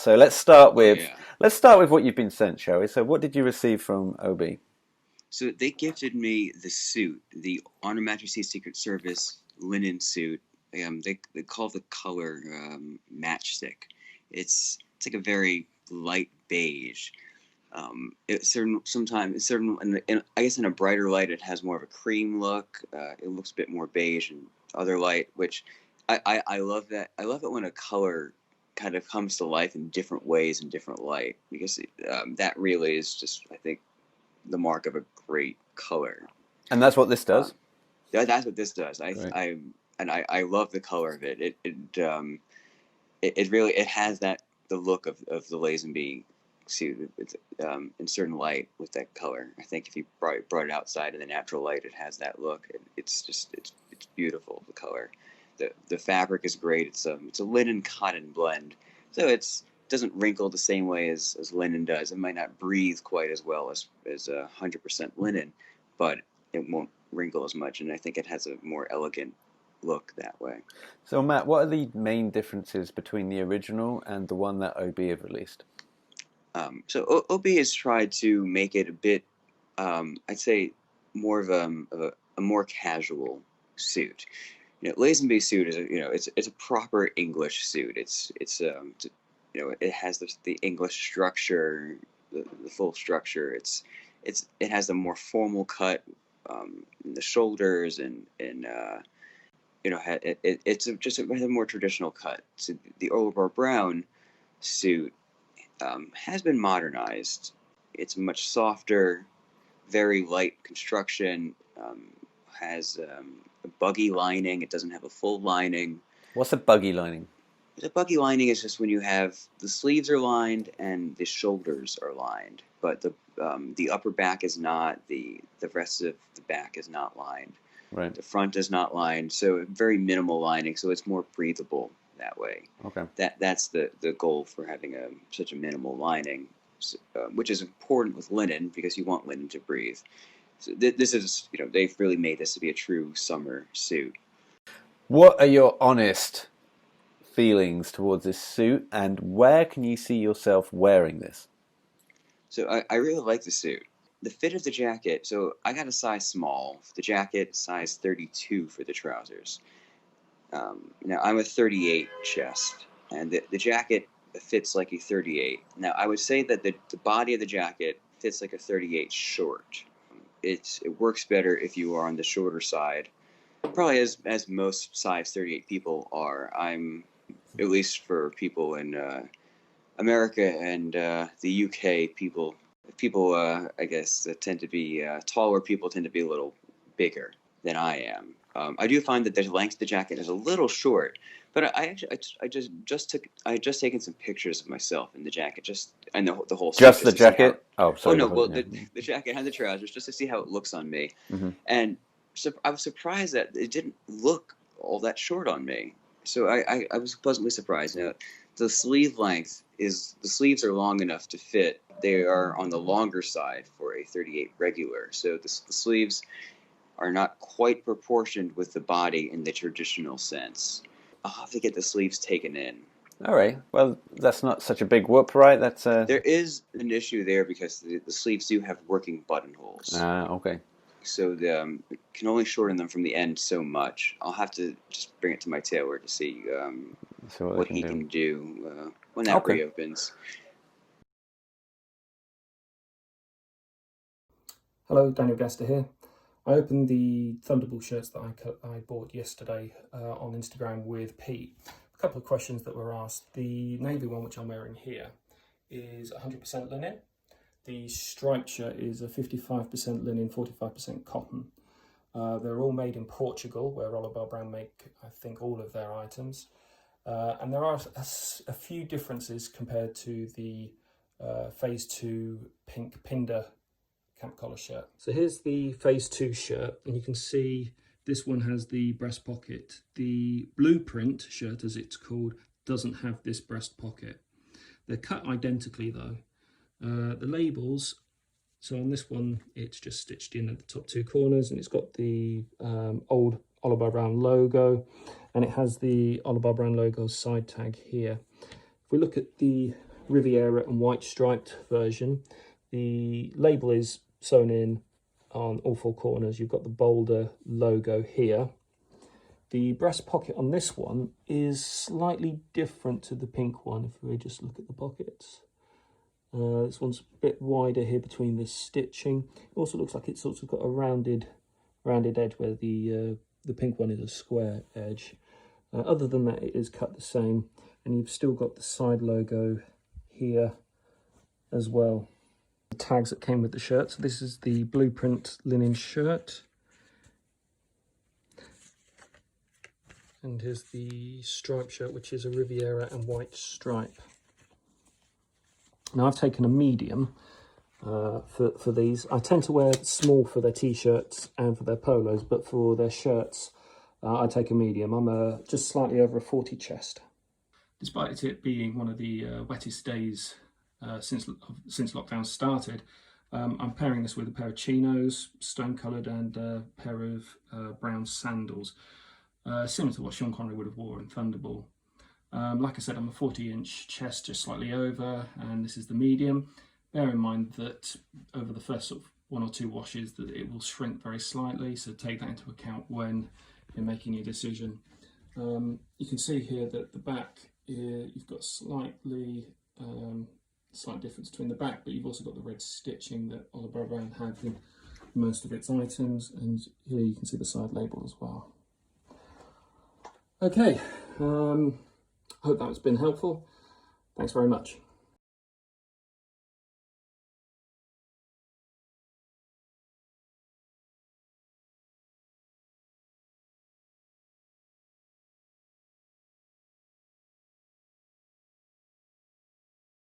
So let's start Oh with yeah. what you've been sent, shall we? So what did you receive from OB? So they gifted me the suit, the On Her Majesty's Secret Service linen suit. They call the color matchstick. It's like a very light beige. It's certain sometimes it's certain I guess in a brighter light it has more of a cream look. It looks a bit more beige in other light, which I love that. I love it when a color kind of comes to life in different ways in different light because that really is just I think the mark of a great color. And that's what this does. Um, that's what this does. Great. I love the color of it. It really it has that the look of the Lazenby suit. It's, in certain light with that color. I think if you brought it outside in the natural light, it has that look. It's just it's beautiful. The color, the fabric is great. It's a linen cotton blend, so it's doesn't wrinkle the same way as linen does. It might not breathe quite as well as 100% linen, but it won't wrinkle as much. And I think it has a more elegant look that way. So Matt, what are the main differences between the original and the one that OB have released? OB has tried to make it a bit, I'd say, more of a more casual suit. Lazenby suit is it's a proper English suit. It has the English structure, the full structure. It has a more formal cut in the shoulders and it's a more traditional cut. So the Orlebar Brown suit has been modernized. It's much softer, very light construction. Has a buggy lining. It doesn't have a full lining. What's a buggy lining? The buggy lining is just when you have the sleeves are lined and the shoulders are lined, but the upper back is not. The rest of the back is not lined. Right. The front is not lined, so very minimal lining, so it's more breathable that way. Okay. That's the goal for having such a minimal lining, which is important with linen because you want linen to breathe. So this is they've really made this to be a true summer suit. What are your honest feelings towards this suit, and where can you see yourself wearing this? So I really like the suit. The fit of the jacket. So I got a size small. The jacket size 32 for the trousers. Now I'm a 38 chest, and the jacket fits like a 38. Now I would say that the body of the jacket fits like a 38 short. It works better if you are on the shorter side, probably as most size 38 people are. I'm at least for people in America and the UK, people I guess tend to be taller. People tend to be a little bigger than I am. I do find that the length of the jacket is a little short, but I actually I just taken some pictures of myself in the jacket, just and the whole suit Just the just to see how. jacket? Oh, Oh sorry, the no, whole well yeah. the jacket and the trousers just to see how it looks on me, Mm-hmm. and so I was surprised that it didn't look all that short on me. So I was pleasantly surprised. Now the sleeve length is the sleeves are long enough to fit. They are on the longer side for a 38 regular, so the sleeves are not quite proportioned with the body in the traditional sense. I'll have to get the sleeves taken in. All right. Well, that's not such a big whoop, right? That's There is an issue there because the sleeves do have working buttonholes. okay. So can only shorten them from the end so much. I'll have to just bring it to my tailor to see See what they what can he do. can do when that Okay. reopens. Hello, Daniel Gaster here. I opened the Thunderbolt shirts that I bought yesterday on Instagram with Pete. A couple of questions that were asked. The navy one, which I'm wearing here, is 100% linen. The striped shirt is a 55% linen, 45% cotton. They're all made in Portugal, where Orlebar Brown make, I think, all of their items. And there are a few differences compared to the Phase 2 pink Pinder camp collar shirt. So here's the Phase 2 shirt, and you can see this one has the breast pocket. The blueprint shirt, as it's called, doesn't have this breast pocket. They're cut identically though. The labels, so on this one, it's just stitched in at the top two corners, and it's got the old Orlebar Brown logo, and it has the Orlebar Brown logo side tag here. If we look at the Riviera and white striped version. The label is sewn in on all four corners. You've got the Boulder logo here. The breast pocket on this one is slightly different to the pink one, if we just look at the pockets. This one's a bit wider here between the stitching. It also looks like it's sort of got a rounded edge, where the pink one is a square edge. Other than that, it is cut the same, and you've still got the side logo here as well. The tags that came with the shirt. So this is the blueprint linen shirt. And here's the striped shirt, which is a Riviera and white stripe. Now I've taken a medium for these. I tend to wear small for their t-shirts and for their polos, but for their shirts, I take a medium. I'm just slightly over a 40 chest. Despite it being one of the wettest days since lockdown started, I'm pairing this with a pair of chinos, stone-coloured, and a pair of brown sandals, similar to what Sean Connery would have worn in Thunderball. Like I said, I'm a 40-inch chest, just slightly over, and this is the medium. Bear in mind that over the first sort of 1 or 2 washes that it will shrink very slightly, so take that into account when you're making your decision. You can see here that the back, you've got slight difference between the back, but you've also got the red stitching that Orlebar Brown have in most of its items, and here you can see the side label as well. Okay, hope that's been helpful. Thanks very much.